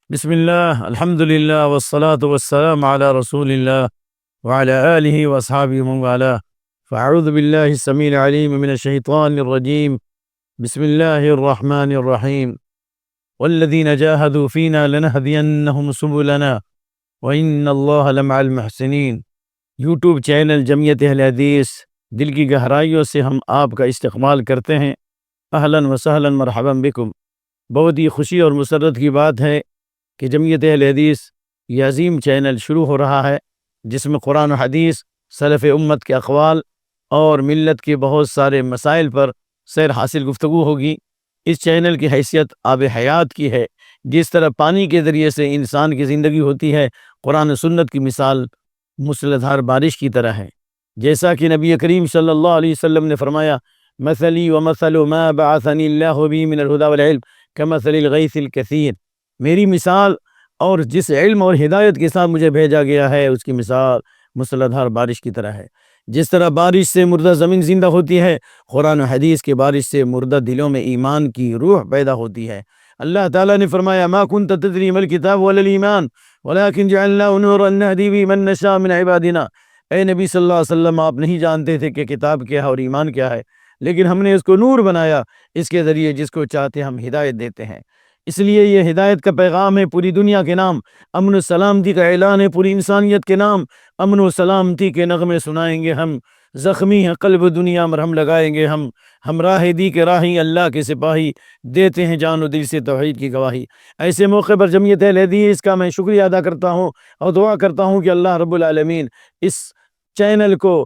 بسم الله الحمد لله والصلاة والسلام على رسول الله وعلى آله وأصحابه ومن والاه. فأعوذ بالله السميع العليم من الشيطان الرجيم. بسم الله الرحمن الرحيم. والذين جاهدوا فينا لنهدينهم سبلنا وإن الله لمع المحسنين. یوٹیوب چینل جمعیت اہل حدیث دل کی گہرائیوں سے ہم آپ کا استقبال کرتے ہیں. اہلاً و سہلاً مرحباً بکم. بہت ہی خوشی اور مسرت کی بات ہے کہ جمعیت اہل حدیث یہ عظیم چینل شروع ہو رہا ہے جس میں قرآن و حدیث، سلف امت کے اقوال اور ملت کے بہت سارے مسائل پر سیر حاصل گفتگو ہوگی. اس چینل کی حیثیت آب حیات کی ہے. جس طرح پانی کے ذریعے سے انسان کی زندگی ہوتی ہے، قرآن و سنت کی مثال موسلادھار بارش کی طرح ہے. جیسا کہ نبی کریم صلی اللہ علیہ وسلم نے فرمایا، مثلی و مثل ما بعثنی اللہ بی من الہدی والعلم کمثل الغیث الکثیر. میری مثال اور جس علم اور ہدایت کے ساتھ مجھے بھیجا گیا ہے اس کی مثال موسلادھار بارش کی طرح ہے. جس طرح بارش سے مردہ زمین زندہ ہوتی ہے، قرآن و حدیث کے بارش سے مردہ دلوں میں ایمان کی روح پیدا ہوتی ہے. اللہ تعالیٰ نے فرمایا، ما کنت تدری ما الکتاب ولا الایمان ولکن جعلناه نورا نہدی به من نشاء من عبادنا. اے نبی صلی اللہ علیہ وسلم، آپ نہیں جانتے تھے کہ کتاب کیا ہے اور ایمان کیا ہے، لیکن ہم نے اس کو نور بنایا، اس کے ذریعے جس کو چاہتے ہم ہدایت دیتے ہیں. اس لیے یہ ہدایت کا پیغام ہے پوری دنیا کے نام، امن و سلامتی کا اعلان ہے پوری انسانیت کے نام. امن و سلامتی کے نغمے سنائیں گے ہم، زخمی ہے قلب دنیا مرہم لگائیں گے ہم راہ دی کے راہی اللہ کے سپاہی، دیتے ہیں جان و دل سے توحید کی گواہی. ایسے موقع پر جمعیت اہل حدیث کا میں شکریہ ادا کرتا ہوں اور دعا کرتا ہوں کہ اللہ رب العالمین اس چینل کو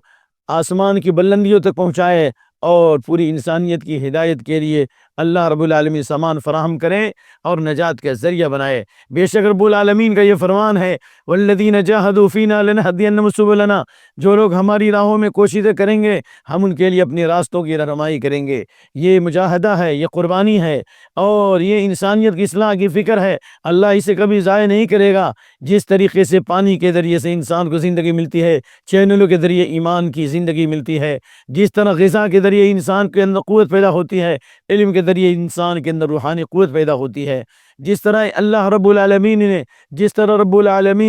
آسمان کی بلندیوں تک پہنچائے اور پوری انسانیت کی ہدایت کے لیے اللہ رب العالمین سامان فراہم کریں اور نجات کا ذریعہ بنائے. بے شک رب العالمین کا یہ فرمان ہے، والذین جاہدوا فینا لنہدینہم سبلنا. جو لوگ ہماری راہوں میں کوششیں کریں گے ہم ان کے لیے اپنے راستوں کی رہنمائی کریں گے. یہ مجاہدہ ہے، یہ قربانی ہے اور یہ انسانیت کی اصلاح کی فکر ہے. اللہ اسے کبھی ضائع نہیں کرے گا. جس طریقے سے پانی کے ذریعے سے انسان کو زندگی ملتی ہے، چینلوں کے ذریعے ایمان کی زندگی ملتی ہے. جس طرح غذا کے ذریعے انسان کے اندر قوت پیدا ہوتی ہے، علم کے ذریعے انسان کے اندر روحانی قوت پیدا ہوتی ہے. جس طرح رب العالمین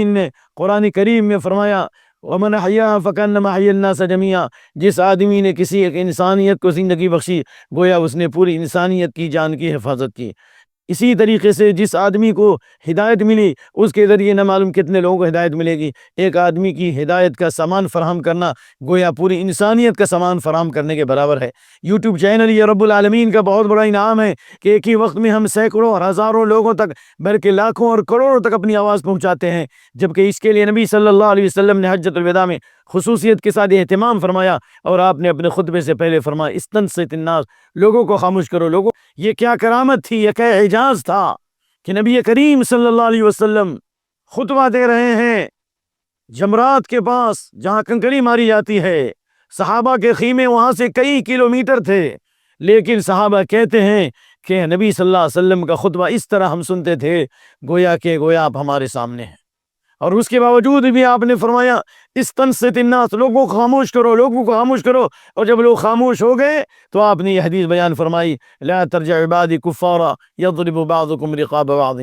نے قرآن کریم میں فرمایا، وَمَنْ أَحْيَاهَا فَكَأَنَّمَا أَحْيَا النَّاسَ جَمِيعًا. جس آدمی نے کسی ایک انسانیت کو زندگی بخشی گویا اس نے پوری انسانیت کی جان کی حفاظت کی. اسی طریقے سے جس آدمی کو ہدایت ملی اس کے ذریعے نہ معلوم کتنے لوگوں کو ہدایت ملے گی. ایک آدمی کی ہدایت کا سامان فراہم کرنا گویا پوری انسانیت کا سامان فراہم کرنے کے برابر ہے. یوٹیوب چینل یہ رب العالمین کا بہت بڑا انعام ہے کہ ایک ہی وقت میں ہم سینکڑوں اور ہزاروں لوگوں تک بلکہ لاکھوں اور کروڑوں تک اپنی آواز پہنچاتے ہیں. جبکہ اس کے لیے نبی صلی اللہ علیہ وسلم نے حجۃ الوداع میں خصوصیت کے ساتھ اہتمام فرمایا اور آپ نے اپنے خطبے سے پہلے فرمایا، استنصت الناس، لوگوں کو خاموش کرو. لوگوں، یہ کیا کرامت تھی، یہ کیا اعجاز تھا کہ نبی کریم صلی اللہ علیہ وسلم خطبہ دے رہے ہیں جمرات کے پاس جہاں کنکری ماری جاتی ہے. صحابہ کے خیمے وہاں سے کئی کلومیٹر تھے، لیکن صحابہ کہتے ہیں کہ نبی صلی اللہ علیہ وسلم کا خطبہ اس طرح ہم سنتے تھے گویا آپ ہمارے سامنے ہیں. اور اس کے باوجود بھی آپ نے فرمایا، استنصت الناس، لوگوں کو خاموش کرو، لوگوں کو خاموش کرو. اور جب لوگ خاموش ہو گئے تو آپ نے یہ حدیث بیان فرمائی، لا ترجع عبادی کفارا یضرب بعضکم رقاب بعض.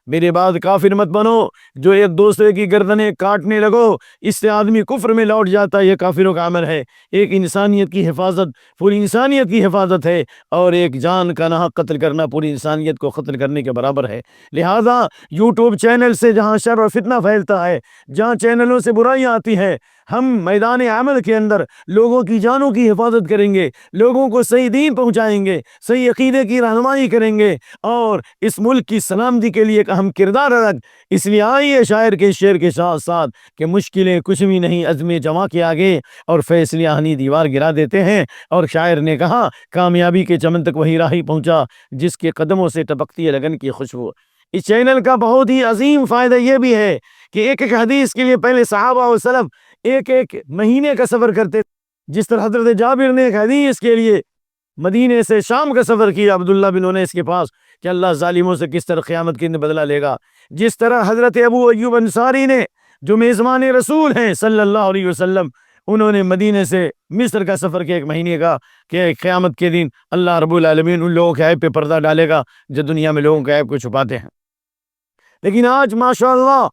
میرے بعد کافر مت بنو جو ایک دوسرے کی گردنیں کاٹنے لگو. اس سے آدمی کفر میں لوٹ جاتا ہے. یہ کافروں کا عمل ہے. ایک انسانیت کی حفاظت پوری انسانیت کی حفاظت ہے، اور ایک جان کا ناحق قتل کرنا پوری انسانیت کو قتل کرنے کے برابر ہے. لہذا یوٹیوب چینل سے جہاں شر و فتنہ پھیلتا ہے، جہاں چینلوں سے برائیاں آتی ہیں، ہم میدان عمل کے اندر لوگوں کی جانوں کی حفاظت کریں گے، لوگوں کو صحیح دین پہنچائیں گے، صحیح عقیدے کی رہنمائی کریں گے اور اس ملک کی سلامتی کے لیے ایک اہم کردار ادا. اس لیے آئیے شاعر کے شعر کے ساتھ ساتھ کہ مشکلیں کچھ بھی نہیں عزم جمع کے آگے، اور فیصلے آہنی دیوار گرا دیتے ہیں. اور شاعر نے کہا، کامیابی کے چمن تک وہی راہی پہنچا جس کے قدموں سے ٹپکتی ہے لگن کی خوشبو. اس چینل کا بہت ہی عظیم فائدہ یہ بھی ہے کہ ایک ایک حدیث کے لیے پہلے صحابہ و سلف ایک ایک مہینے کا سفر کرتے. جس طرح حضرت جابر نے ایک حدیث کے لیے مدینے سے شام کا سفر کیا عبداللہ بن انیس کے پاس کہ اللہ ظالموں سے کس طرح قیامت کے دن بدلہ لے گا. جس طرح حضرت ابو ایوب انصاری نے جو میزبان رسول ہیں صلی اللہ علیہ وسلم، انہوں نے مدینے سے مصر کا سفر کیا ایک مہینے کا کہ قیامت کے دن اللہ رب العالمین ان لوگوں کے عیب پہ پردہ ڈالے گا جو دنیا میں لوگوں کے عیب کو چھپاتے ہیں. لیکن آج ماشاءاللہ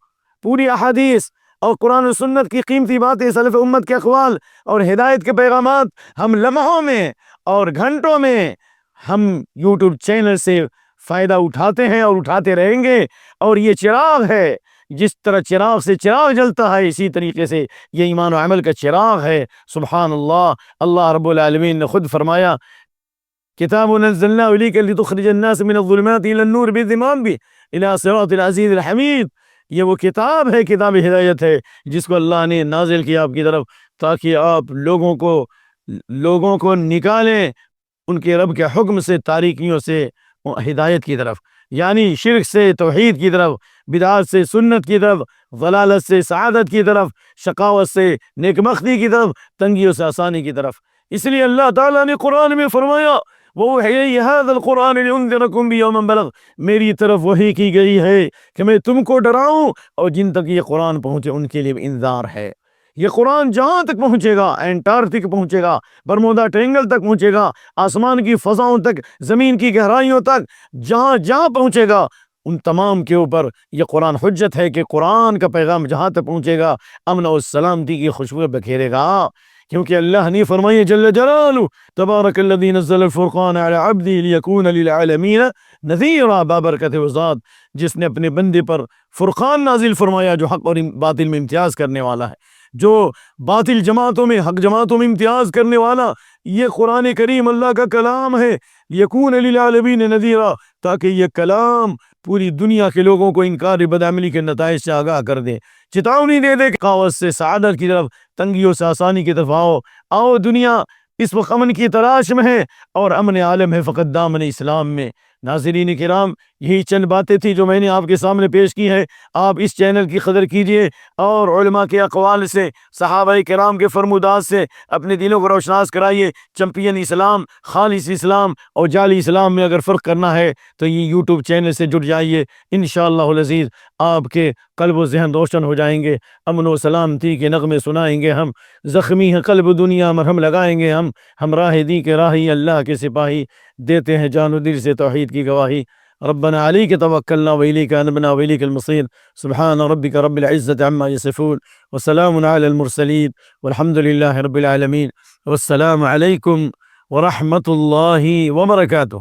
پوری احادیث اور قرآن و سنت کی قیمتی باتیں، سلف امت کے اقوال اور ہدایت کے پیغامات ہم لمحوں میں اور گھنٹوں میں ہم یوٹیوب چینل سے فائدہ اٹھاتے ہیں اور اٹھاتے رہیں گے۔ اور یہ چراغ ہے، جس طرح چراغ سے چراغ جلتا ہے، اسی طریقے سے یہ ایمان و عمل کا چراغ ہے۔ سبحان اللہ، اللہ رب العالمین نے خود فرمایا کتاب نزلنا الیک لتخرج الناس من الظلمات الى النور باذن ربهم الى صراط العزیز الحمید۔ یہ وہ کتاب ہے، کتاب ہدایت ہے، جس کو اللہ نے نازل کیا آپ کی طرف تاکہ آپ لوگوں کو نکالیں ان کے رب کے حکم سے، تاریکیوں سے ہدایت کی طرف، یعنی شرک سے توحید کی طرف، بدعات سے سنت کی طرف، ضلالت سے سعادت کی طرف، شقاوت سے نیکبختی کی طرف، تنگیوں سے آسانی کی طرف۔ اس لیے اللہ تعالیٰ نے قرآن میں فرمایا وَأُوحِيَ هَذَا الْقُرْآنُ لِأُنذِرَكُم بِيَوْمٍ بَلَغَ، میری طرف وحی کی گئی ہے کہ میں تم کو ڈراؤں، اور جن تک یہ قرآن پہنچے ان کے لیے انذار ہے۔ یہ قرآن جہاں تک پہنچے گا، انٹارکٹک پہنچے گا، برمودا ٹرینگل تک پہنچے گا، آسمان کی فضاؤں تک، زمین کی گہرائیوں تک، جہاں جہاں پہنچے گا ان تمام کے اوپر یہ قرآن حجت ہے کہ قرآن کا پیغام جہاں تک پہنچے گا امن و سلامتی کی خوشبو بکھیرے گا۔ کیونکہ اللہ نے فرمایا جل جلالہ تبارک الذی نزل الفرقان علی عبدہ لیکون للعالمین نذیرا، بابرکت وہ ذات جس نے اپنے بندے پر فرقان نازل فرمایا جو حق اور باطل میں امتیاز کرنے والا ہے، جو باطل جماعتوں میں حق جماعتوں میں امتیاز کرنے والا۔ یہ قرآن کریم اللہ کا کلام ہے، یکون للعالمین نذیرا، تاکہ یہ کلام پوری دنیا کے لوگوں کو انکار بدعملی کے نتائج سے آگاہ کر دے، چتاونی دے دے کہ قاوت سے سعادت کی طرف، تنگیوں سے آسانی کی طرف آؤ دنیا اس وقت امن کی تلاش میں ہے اور امن عالم ہے فقط دامن اسلام میں۔ ناظرین کرام، یہی چند باتیں تھی جو میں نے آپ کے سامنے پیش کی ہے۔ آپ اس چینل کی قدر کیجئے اور علماء کے اقوال سے، صحابہ کرام کے فرمودات سے اپنے دلوں کو روشناس کرائیے۔ چمپئن اسلام، خالص اسلام اور جعلی اسلام میں اگر فرق کرنا ہے تو یہ یوٹیوب چینل سے جڑ جائیے، انشاءاللہ العزیز آپ کے قلب و ذہن روشن ہو جائیں گے، امن و سلامتی کے نغمے سنائیں گے ہم، زخمی ہے قلب دنیا مرہم لگائیں گے ہم راہ دی کے راہی اللہ کے سپاہی، دیتے ہیں جان و دل سے توحید کی گواہی۔ ربنا علیک توکلنا والیک انبنا والیک المصیر، سبحان ربک رب العزة عما یصفون وسلام علی المرسلین والحمد للہ رب العالمین، والسلام علیکم ورحمۃ اللہ وبرکاتہ۔